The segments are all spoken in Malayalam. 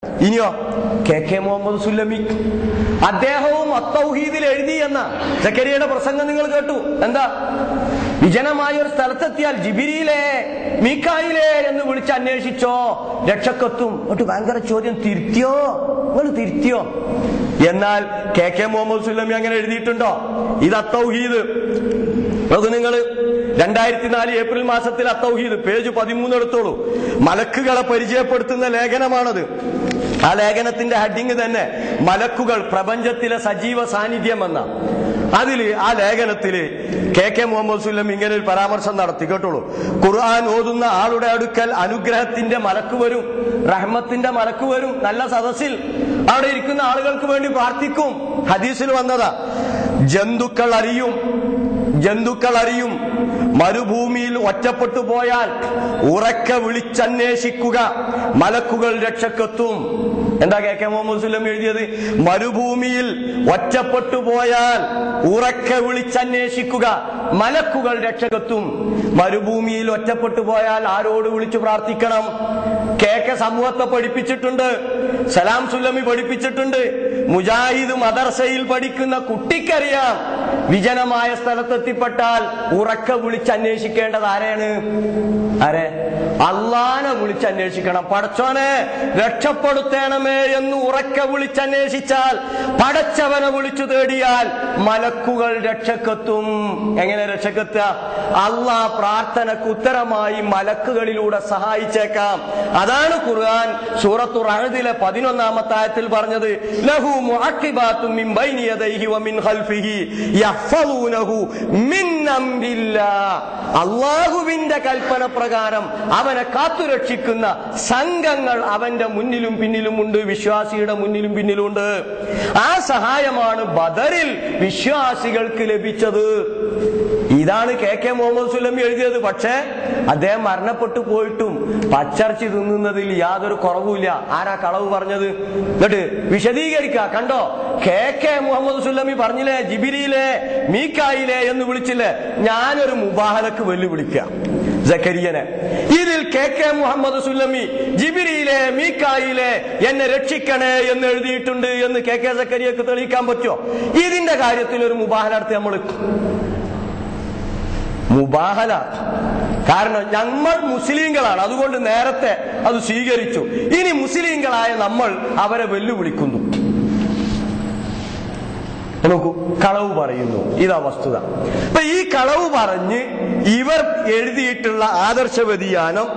ഇനിയോ കെ മുഹമ്മദ് സുല്ലമി അദ്ദേഹവും അത്തൗഹീദിൽ എഴുതി എന്ന സക്കരിയയുടെ പ്രസംഗം നിങ്ങൾ കേട്ടു. എന്താ? വിജനമായ ഒരു സ്ഥലത്തെത്തിയാൽ ജിബിരിയിലെ മീക്കായിലെ എന്ന് വിളിച്ച് അന്വേഷിച്ചോ രക്ഷക്കെത്തും. എന്നിട്ട് ഭയങ്കര ചോദ്യം, തിരുത്തിയോ? നിങ്ങൾ തിരുത്തിയോ? എന്നാൽ കെ മുഹമ്മദ് സുല്ലമി അങ്ങനെ എഴുതിയിട്ടുണ്ടോ? ഇത് അത്തൗഹീദ്. അത് നിങ്ങൾ 2004 ഏപ്രിൽ മാസത്തിൽ അത്തൗഹീദ് പേജ് 13 എടുത്തോളൂ. മലക്കുകളെ പരിചയപ്പെടുത്തുന്ന ലേഖനമാണത്. ആ ലേഖനത്തിന്റെ ഹെഡിങ് തന്നെ മലക്കുകൾ പ്രപഞ്ചത്തിലെ സജീവ സാന്നിധ്യം എന്ന. അതില് ആ ലേഖനത്തില് കെ മുഹമ്മദ് സുല്ലമി ഇങ്ങനെ ഒരു പരാമർശം നടത്തി, കേട്ടോളൂ. ഖുർആൻ ഓതുന്ന ആളുടെ അടുക്കൽ അനുഗ്രഹത്തിന്റെ മലക്ക് വരും, റഹ്മത്തിന്റെ മലക്ക് വരും. നല്ല സദസ്സിൽ അവിടെ ഇരിക്കുന്ന ആളുകൾക്ക് വേണ്ടി പ്രാർത്ഥിക്കും. ഹദീസിൽ വന്നതാ. ജന്തുക്കൾ അറിയും മരുഭൂമിയിൽ ഒറ്റപ്പെട്ടു പോയാൽ ഉറക്കെ വിളിച്ചന്വേഷിക്കുക, മലക്കുകൾ രക്ഷക്കെത്തും. എന്താ കെ മുഹമ്മദ് സുല്ലമി എഴുതിയത്? മരുഭൂമിയിൽ ഒറ്റപ്പെട്ടു പോയാൽ ഉറക്കെ വിളിച്ചന്വേഷിക്കുക, മലക്കുകൾ രക്ഷക്കെത്തും. മരുഭൂമിയിൽ ഒറ്റപ്പെട്ടു പോയാൽ ആരോട് വിളിച്ചു പ്രാർത്ഥിക്കണം? കെ സമൂഹത്തെ പഠിപ്പിച്ചിട്ടുണ്ട്, സലാം സുല്ലമി പഠിപ്പിച്ചിട്ടുണ്ട്. മുജാഹിദ് മദർസയിൽ പഠിക്കുന്ന കുട്ടിക്കറിയാം, വിജനമായ സ്ഥലത്തെത്തിപ്പെട്ടാൽ ഉറക്കെ വിളിച്ചന്വേഷിക്കേണ്ടത് ആരെയാണ്? അള്ളാനെ വിളിച്ചന്വേഷിക്കണം. പടച്ചോനെ രക്ഷപ്പെടുത്തണമേ എന്ന് ഉറക്കെ വിളിച്ചന്വേഷിച്ചാൽ, പടച്ചവനെ വിളിച്ചു തേടിയാൽ മലക്കുകൾ രക്ഷക്കെത്തും. എങ്ങനെ രക്ഷക്കെത്തുക? അള്ളാഹ് പ്രാർത്ഥനക്ക് ഉത്തരമായി മലക്കുകളിലൂടെ സഹായിച്ചേക്കാം. അതാണ് ഖുർആൻ സൂറത്തു റഅദിലെ 11-ാമത്തെ ആയത്തിൽ പറഞ്ഞത്, ലഹു മുഅഖിബാത്തും മിൻ ബൈനി യദൈഹി വമിൻ ഖൽഫിഹി യഹ്ഫളൂനഹു മിൻ അംരില്ലാഹ്. അല്ലാഹുവിന്റെ കൽപ്പന പ്രകാരം അവനെ കാത്തുരക്ഷിക്കുന്ന സംഘങ്ങൾ അവന്റെ മുന്നിലും പിന്നിലുമുണ്ട്, വിശ്വാസിയുടെ മുന്നിലും പിന്നിലുമുണ്ട്. ആ സഹായമാണ് ബദറിൽ വിശ്വാസികൾക്ക് ലഭിച്ചത്. ഇതാണ് കെ മുഹമ്മദ് സുല്ലമി എഴുതിയത്. പക്ഷേ അദ്ദേഹം മരണപ്പെട്ടു പോയിട്ടും പച്ചർച്ചി തിന്നുന്നതിൽ യാതൊരു കുറവുമില്ല. ആരാ കളവ് പറഞ്ഞത്? എന്നിട്ട് വിശദീകരിക്കുക. കണ്ടോ, കെ മുഹമ്മദ് സുല്ലമി പറഞ്ഞില്ലേ ജിബിരിയിലെ മീക്കായിലെ എന്ന് വിളിച്ചില്ലേ? ഞാനൊരു മുബാഹലക്ക് വെല്ലുവിളിക്കുക സക്കരിയനെ. ഇതിൽ കെ മുഹമ്മദ് സുല്ലമി ജിബിരിയിലെ മീക്കായിലെ എന്നെ രക്ഷിക്കണേ എന്ന് എഴുതിയിട്ടുണ്ട് എന്ന് കെ സക്കരിയക്ക് തെളിയിക്കാൻ പറ്റുമോ? ഇതിന്റെ കാര്യത്തിൽ ഒരു മുബാഹല നടത്തി നമ്മൾ മുബാഹല. കാരണം നമ്മൾ മുസ്ലിങ്ങളാണ്, അതുകൊണ്ട് നേരത്തെ അത് സ്വീകരിച്ചു. ഇനി മുസ്ലിങ്ങളായ നമ്മൾ അവരെ വെല്ലുവിളിക്കുന്നു. നോക്കൂ, കളവ് പറയുന്നു. ഇതാ വസ്തുത. അപ്പൊ ഈ കളവ് പറഞ്ഞ് ഇവർ എഴുതിയിട്ടുള്ള ആദർശ വ്യതിയാനം,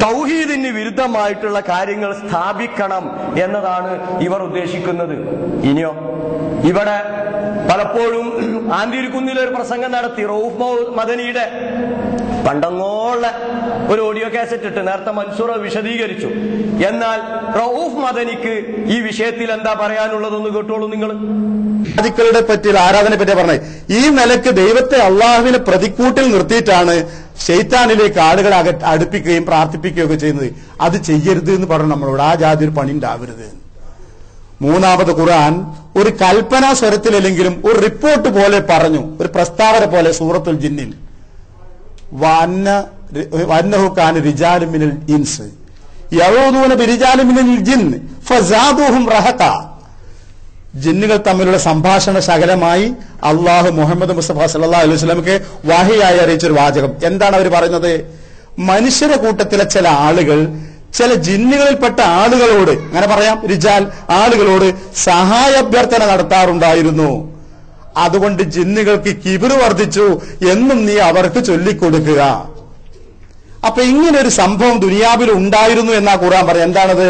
തൗഹീദിന് വിരുദ്ധമായിട്ടുള്ള കാര്യങ്ങൾ സ്ഥാപിക്കണം എന്നതാണ് ഇവർ ഉദ്ദേശിക്കുന്നത്. ഇനിയോ ഇവിടെ പലപ്പോഴും ആന്തിരിക്കുന്നിലൊരു പ്രസംഗം നടത്തി റഊഫ് മദനിയുടെ പണ്ടങ്ങോള്ള ഒരു ഓഡിയോ കാസറ്റ് ഇട്ട് നേരത്തെ മൻസൂർ വിശദീകരിച്ചു. എന്നാൽ റഊഫ് മദനിക്ക് ഈ വിഷയത്തിൽ എന്താ പറയാനുള്ളതെന്ന് കേട്ടോളൂ നിങ്ങൾ. ാദിക്കളുടെ പറ്റി, ആരാധനയെ പറ്റി പറഞ്ഞത് ഈ നിലക്ക് ദൈവത്തെ അള്ളാഹുവിനെ പ്രതിക്കൂട്ടിൽ നിർത്തിയിട്ടാണ് ശൈത്താനിലേക്ക് ആളുകളെ അടുപ്പിക്കുകയും പ്രാർത്ഥിപ്പിക്കുകയും ഒക്കെ ചെയ്യുന്നത്. അത് ചെയ്യരുത് എന്ന് പറഞ്ഞു നമ്മളോട്. ആ ജാതി ഒരു പണി ഉണ്ടാവരുത്. മൂന്നാമത് ഖുർആൻ ഒരു കൽപ്പനാ സ്വരത്തിലല്ലെങ്കിലും ഒരു റിപ്പോർട്ട് പോലെ പറഞ്ഞു, ഒരു പ്രസ്താവന പോലെ സൂറത്തുൽ ജിന്നിൽ വന്നഹു കാന റിജാലുൻ മിനൽ ഇൻസ് യഊദൂന ബിരിജാലിൻ മിനൽ ജിന്ന് ഫസാദൂഹും റഹഖ. ജിന്നുകൾ തമ്മിലുള്ള സംഭാഷണ ശകലമായി അള്ളാഹു മുഹമ്മദ് മുസ്തഫ സല്ലല്ലാഹു അലൈഹി വസല്ലമക്ക് വഹിയായി അറിയിച്ചൊരു വാചകം. എന്താണ് അവർ പറയുന്നത്? മനുഷ്യരുടെ കൂട്ടത്തിലെ ചില ആളുകൾ ചില ജിന്നുകളിൽപ്പെട്ട ആളുകളോട്, അങ്ങനെ പറയാം, റിജാൽ ആളുകളോട് സഹായാഭ്യർത്ഥന നടത്താറുണ്ടായിരുന്നു. അതുകൊണ്ട് ജിന്നുകൾക്ക് കിബിറ് വർദ്ധിച്ചു എന്നും നീ അവർക്ക് ചൊല്ലിക്കൊടുക്കുക. അപ്പൊ ഇങ്ങനെ ഒരു സംഭവം ദുനിയാവിൽ ഉണ്ടായിരുന്നു എന്നാ ഖുർആൻ പറയാം. എന്താണത്?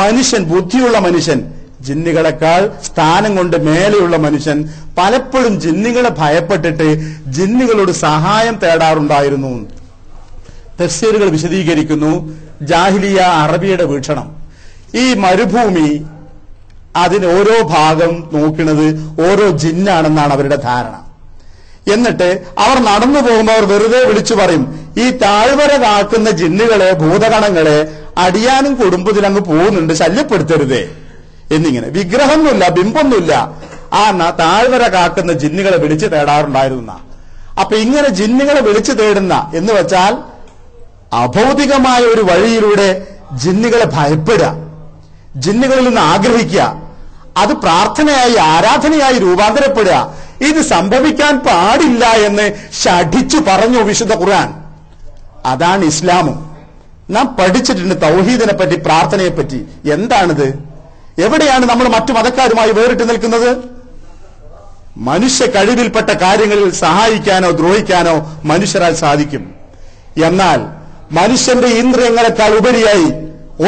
മനുഷ്യൻ, ബുദ്ധിയുള്ള മനുഷ്യൻ, ജിന്നുകളെക്കാൾ സ്ഥാനം കൊണ്ട് മേലെയുള്ള മനുഷ്യൻ പലപ്പോഴും ജിന്നുകളെ ഭയപ്പെട്ടിട്ട് ജിന്നുകളോട് സഹായം തേടാറുണ്ടായിരുന്നു. തഫ്സീറുകൾ വിശദീകരിക്കുന്നു. ജാഹിലിയ അറബിയുടെ വീക്ഷണം, ഈ മരുഭൂമി അതിന് ഓരോ ഭാഗം നോക്കുന്നത് ഓരോ ജിന്നാണെന്നാണ് അവരുടെ ധാരണ. എന്നിട്ട് അവർ നടന്നു പോകുമ്പോൾ അവർ വെറുതെ വിളിച്ചു പറയും, ഈ താഴ്വര കാക്കുന്ന ജിന്നുകളെ, ഭൂതഗണങ്ങളെ അടിയാനും കുടുംബത്തിൽ അങ്ങ് പോകുന്നുണ്ട്, ശല്യപ്പെടുത്തരുതേ എന്നിങ്ങനെ. വിഗ്രഹമൊന്നുമില്ല, ബിംബൊന്നുമില്ല, ആ താഴ്വര കാക്കുന്ന ജിന്നുകളെ വിളിച്ചു തേടാറുണ്ടായിരുന്ന. അപ്പൊ ഇങ്ങനെ ജിന്നുകളെ വിളിച്ചു തേടുന്ന എന്ന് വെച്ചാൽ അഭൗതികമായ ഒരു വഴിയിലൂടെ ജിന്നുകളെ ഭയപ്പെടുക, ജിന്നുകളിൽ നിന്ന് ആഗ്രഹിക്കുക, അത് പ്രാർത്ഥനയായി ആരാധനയായി രൂപാന്തരപ്പെടുക, ഇത് സംഭവിക്കാൻ പാടില്ല എന്ന് ശഠിച്ചു പറഞ്ഞു വിശുദ്ധ ഖുർആൻ. അതാണ് ഇസ്ലാമും. നാം പഠിച്ചിട്ടുണ്ട് തൗഹീദിനെ പറ്റി, പ്രാർത്ഥനയെ പറ്റി. എന്താണിത്? എവിടെയാണ് നമ്മൾ മറ്റു മതക്കാരുമായി വേറിട്ട് നിൽക്കുന്നത്? മനുഷ്യ കഴിവിൽപ്പെട്ട കാര്യങ്ങളിൽ സഹായിക്കാനോ ദ്രോഹിക്കാനോ മനുഷ്യരാൽ സാധിക്കും. എന്നാൽ മനുഷ്യന്റെ ഇന്ദ്രിയങ്ങളെക്കാൾ ഉപരിയായി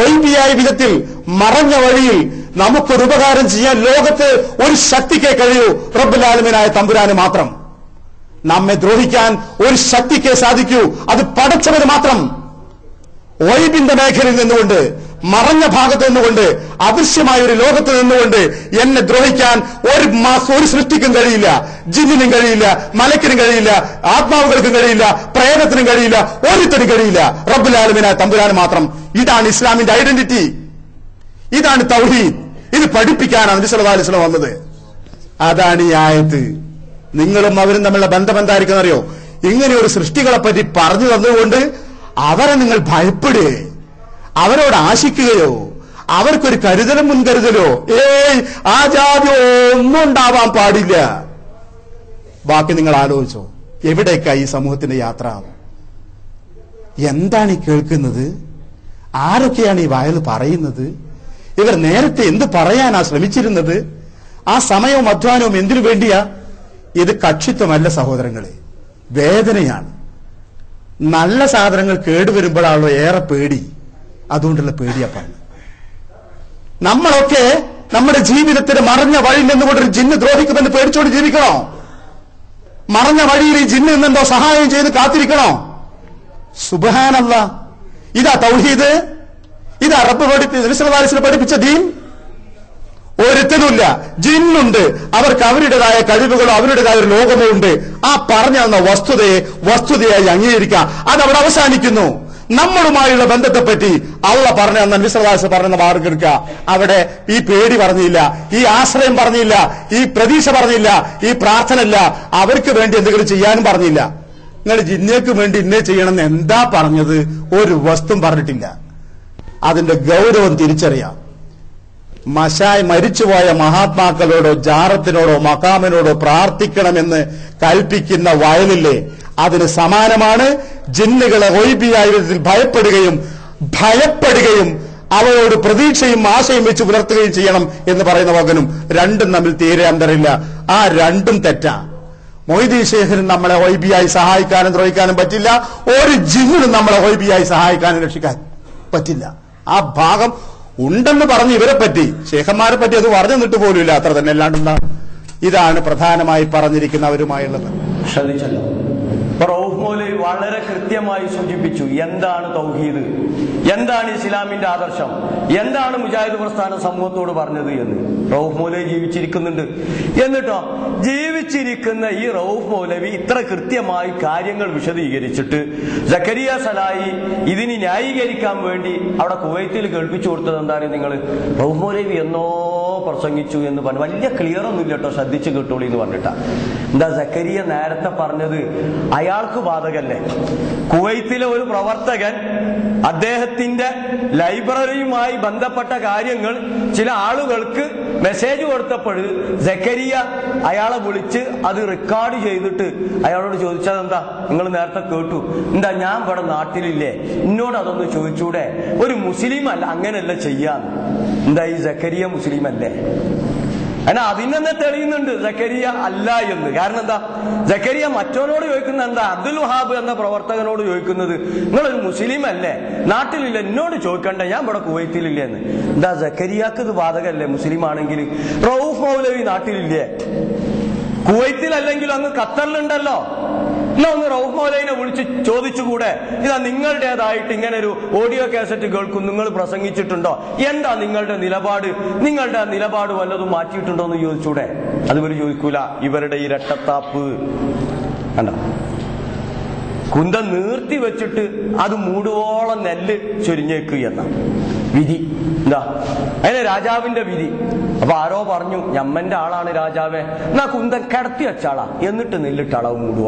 ഒഴിവിയായ വിധത്തിൽ മറഞ്ഞ വഴിയിൽ നമുക്കൊരു ഉപകാരം ചെയ്യാൻ ലോകത്ത് ഒരു ശക്തിക്കേ കഴിയൂ, റബ്ബുൽ ആലമീനായ തമ്പുരാന് മാത്രം. നമ്മെ ദ്രോഹിക്കാൻ ഒരു ശക്തിക്കേ സാധിക്കൂ, അത് പടച്ചവന് മാത്രം. ഒഴിവിന്റെ മേഖലയിൽ നിന്നുകൊണ്ട്, മറഞ്ഞ ഭാഗത്ത് നിന്നുകൊണ്ട്, അദൃശ്യമായ ഒരു ലോകത്ത് നിന്നുകൊണ്ട് എന്നെ ദ്രോഹിക്കാൻ ഒരു സൃഷ്ടിക്കും കഴിയില്ല. ജിന്നിനും കഴിയില്ല, മലക്കിനും കഴിയില്ല, ആത്മാവുകൾക്കും കഴിയില്ല, പ്രേതത്തിനും കഴിയില്ല, ഒരുത്തനും കഴിയില്ല. റബ്ബുൽ ആലമീനായ തമ്പുരാന് മാത്രം. ഇതാണ് ഇസ്ലാമിന്റെ ഐഡന്റിറ്റി, ഇതാണ് തൗഹീദ്. ഇത് പഠിപ്പിക്കാനാണ് നബി സല്ലല്ലാഹു അലൈഹി വസല്ലം വന്നത്. അതാണ് ഈ ആയത്ത്. നിങ്ങളും അവരും തമ്മിലുള്ള ബന്ധം എന്തായിരിക്കും അറിയോ? ഇങ്ങനെ ഒരു സൃഷ്ടികളെ പറ്റി പറഞ്ഞു തന്നുകൊണ്ട് അവരെ നിങ്ങൾ ഭയപ്പെടുകയോ അവരോട് ആശിക്കുകയോ അവർക്കൊരു കരുതലും മുൻകരുതലോ ആ ജാതി ഒന്നും ഉണ്ടാവാൻ പാടില്ല. ബാക്കി നിങ്ങൾ ആലോചിച്ചോ, എവിടേക്കായി ഈ സമൂഹത്തിന്റെ യാത്ര? എന്താണ് ഈ കേൾക്കുന്നത്? ആരൊക്കെയാണ് ഈ വായിൽ പറയുന്നത്? ഇവർ നേരത്തെ എന്ത് പറയാനാ ശ്രമിച്ചിരുന്നത്? ആ സമയവും അധ്വാനവും എന്തിനു വേണ്ടിയാ? ഇത് കക്ഷിത്വമല്ല സഹോദരങ്ങളെ, വേദനയാണ്. നല്ല സാധനങ്ങൾ കേടുവരുമ്പോഴാണല്ലോ ഏറെ പേടി. അതുകൊണ്ടുള്ള പേടിയാ പറഞ്ഞു. നമ്മളൊക്കെ നമ്മുടെ ജീവിതത്തിന് മറഞ്ഞ വഴിയിൽ നിന്നുകൊണ്ടൊരു ജിന്ന് ദ്രോഹിക്കുമെന്ന് പേടിച്ചോണ്ട് ജീവിക്കണോ? മറഞ്ഞ വഴിയിൽ ഈ ജിന്ന് നിന്നെന്തോ സഹായം ചെയ്ത് കാത്തിരിക്കണോ? സുബ്ഹാനല്ലാഹ്. ഇതാ തൗഹീദ്, ഇതാ റബ്ബ് പഠിപ്പിച്ച ദീൻ. ഒരുത്തനുമില്ല. ജിന്നുണ്ട്, അവർക്ക് അവരുടേതായ കഴിവുകളോ അവരുടേതായ ഒരു ലോകമോ ഉണ്ട്. ആ പറഞ്ഞു തന്ന വസ്തുതയായി അംഗീകരിക്കാം. അതവിടെ അവസാനിക്കുന്നു. നമ്മളുമായുള്ള ബന്ധത്തെപ്പറ്റി അള്ളാഹ് പറഞ്ഞ നബി സല്ലല്ലാഹു അലൈഹി വസല്ലം പറഞ്ഞ മാർഗ്ഗം എടുക്കുക. അവിടെ ഈ പേടി പറഞ്ഞില്ല, ഈ ആശ്രയം പറഞ്ഞില്ല, ഈ പ്രതീക്ഷ പറഞ്ഞില്ല, ഈ പ്രാർത്ഥന ഇല്ല, അവർക്ക് വേണ്ടി എന്തെങ്കിലും ചെയ്യാനും പറഞ്ഞില്ല. നിങ്ങൾ ജിന്നേക്ക് വേണ്ടി ഇന്നേ ചെയ്യണമെന്ന് എന്താ പറഞ്ഞത്? ഒരു വസ്തുവും പറഞ്ഞിട്ടില്ല. അതിന്റെ ഗൗരവം തിരിച്ചറിയാം. മരിച്ചുപോയ മഹാത്മാക്കളോടോ ജാറത്തിനോടോ മക്കാമിനോടോ പ്രാർത്ഥിക്കണമെന്ന് കൽപ്പിക്കുന്ന വയലില്ലേ, അതിന് സമാനമാണ് ജിന്നുകളെ ഒഴിബിയായ വിധത്തിൽ ഭയപ്പെടുകയും അവരോട് പ്രതീക്ഷയും ആശയും വെച്ച് പുലർത്തുകയും ചെയ്യണം എന്ന് പറയുന്ന വകനും. രണ്ടും തമ്മിൽ തീരെ അന്തരില്ല. ആ രണ്ടും തെറ്റാ. മൊയ്തീൻ ശേഖരൻ നമ്മളെ ഒഴിബിയായി സഹായിക്കാനും ദ്രോഹിക്കാനും പറ്റില്ല. ഒരു ജിന്നിനും നമ്മളെ ഒഴിബിയായി സഹായിക്കാനും രക്ഷിക്കാൻ പറ്റില്ല. ആ ഭാഗം ഉണ്ടെന്ന് പറഞ്ഞ് ഇവരെ പറ്റി, ശേഖന്മാരെ പറ്റി അത് പറഞ്ഞു നിന്നിട്ട് പോലുമില്ല. അത്ര തന്നെ. അല്ലാണ്ടെന്താ? ഇതാണ് പ്രധാനമായി പറഞ്ഞിരിക്കുന്നവരുമായുള്ളത്. ശ്രദ്ധിച്ചല്ലോ. റഊഫ് മൗലവി വളരെ കൃത്യമായി സൂചിപ്പിച്ചു എന്താണ് തൗഹീദ്, എന്താണ് ഇസ്ലാമിന്റെ ആദർശം, എന്താണ് മുജാഹിദ് പ്രസ്ഥാനം സമൂഹത്തോട് പറഞ്ഞത് എന്ന്. റഊഫ് മൗലവി ജീവിച്ചിരിക്കുന്നുണ്ട്. എന്നിട്ടോ ജീവിച്ചിരിക്കുന്ന ഈ റഊഫ് മൗലവി ഇത്ര കൃത്യമായി കാര്യങ്ങൾ വിശദീകരിച്ചിട്ട് സക്കരിയ സലായി ഇതിന് ന്യായീകരിക്കാൻ വേണ്ടി അവിടെ കുവൈത്തിൽ കേൾപ്പിച്ചു കൊടുത്തത് എന്താണ്? നിങ്ങൾ റഊഫ് മൗലവി എന്നോ പ്രസംഗിച്ചു എന്ന് പറഞ്ഞു. വലിയ ക്ലിയർ ഒന്നും ഇല്ല കേട്ടോ, ശ്രദ്ധിച്ചു കേട്ടോളി എന്ന് പറഞ്ഞിട്ടാ. എന്താ സക്കരിയ നേരത്തെ പറഞ്ഞത്? അയാൾക്ക് ബാധകല്ലേ? കുവൈത്തിലെ ഒരു പ്രവർത്തകൻ അദ്ദേഹത്തിന്റെ ലൈബ്രറിയുമായി ബന്ധപ്പെട്ട കാര്യങ്ങൾ ചില ആളുകൾക്ക് മെസ്സേജ് കൊടുത്തപ്പോൾ സക്കരിയ അയാളെ വിളിച്ച് അത് റെക്കോർഡ് ചെയ്തിട്ട് അയാളോട് ചോദിച്ചത് എന്താ? നിങ്ങൾ നേരത്തെ കേട്ടു, എന്താ ഞാൻ ഇവിടെ നാട്ടിലില്ലേ, എന്നോട് അതൊന്ന് ചോദിച്ചൂടെ? ഒരു മുസ്ലിം അല്ല അങ്ങനെയല്ല ചെയ്യാന്ന്. എന്താ ഈ സക്കരിയ മുസ്ലിം അല്ലേ? എന്നാ അതിനെന്നെ തെളിയുന്നുണ്ട് സക്കരിയ അല്ല എന്ന്. കാരണം എന്താ? സക്കരിയ മറ്റവനോട് ചോദിക്കുന്നത് എന്താ? അബ്ദുൽ വഹാബ് എന്ന പ്രവർത്തകനോട് ചോദിക്കുന്നത് നിങ്ങളൊരു മുസ്ലിം അല്ലേ, നാട്ടിലില്ല, എന്നോട് ചോദിക്കണ്ട, ഞാൻ ഇവിടെ കുവൈത്തിലില്ലേ എന്ന്. എന്താ സക്കരിയാക്ക് ഇത് ബാധകല്ലേ മുസ്ലിം ആണെങ്കിൽ? റഊഫ് മൗലവി നാട്ടിലില്ലേ, കുവൈത്തിലല്ലെങ്കിലും അങ്ങ് ഖത്തറിലുണ്ടല്ലോ. എന്നാ ഒന്ന് റഊഫ് മൗലവിനെ വിളിച്ച് ചോദിച്ചുകൂടെ? ഇതാ നിങ്ങളുടേതായിട്ട് ഇങ്ങനെ ഒരു ഓഡിയോ കാസറ്റ് കേൾക്കും, നിങ്ങൾ പ്രസംഗിച്ചിട്ടുണ്ടോ? എന്താ നിങ്ങളുടെ നിലപാട് വല്ലതും മാറ്റിയിട്ടുണ്ടോ എന്ന് ചോദിച്ചൂടെ? അതുപോലെ ചോദിക്കൂല. ഇവരുടെ ഈ രട്ടത്താപ്പ് കണ്ട, കുന്തം നീർത്തി വെച്ചിട്ട് അത് മൂടുവോളം നെല്ല് ചൊരിഞ്ഞേക്ക് എന്ന വിധി. എന്താ അതിന് രാജാവിന്റെ വിധി. അപ്പൊ ആരോ പറഞ്ഞു ഞമ്മന്റെ ആളാണ് രാജാവേ, എന്നാ കുന്തം കിടത്തി വെച്ചാളാ, എന്നിട്ട് നെല്ലിട്ടാളാവും മൂടുവോ.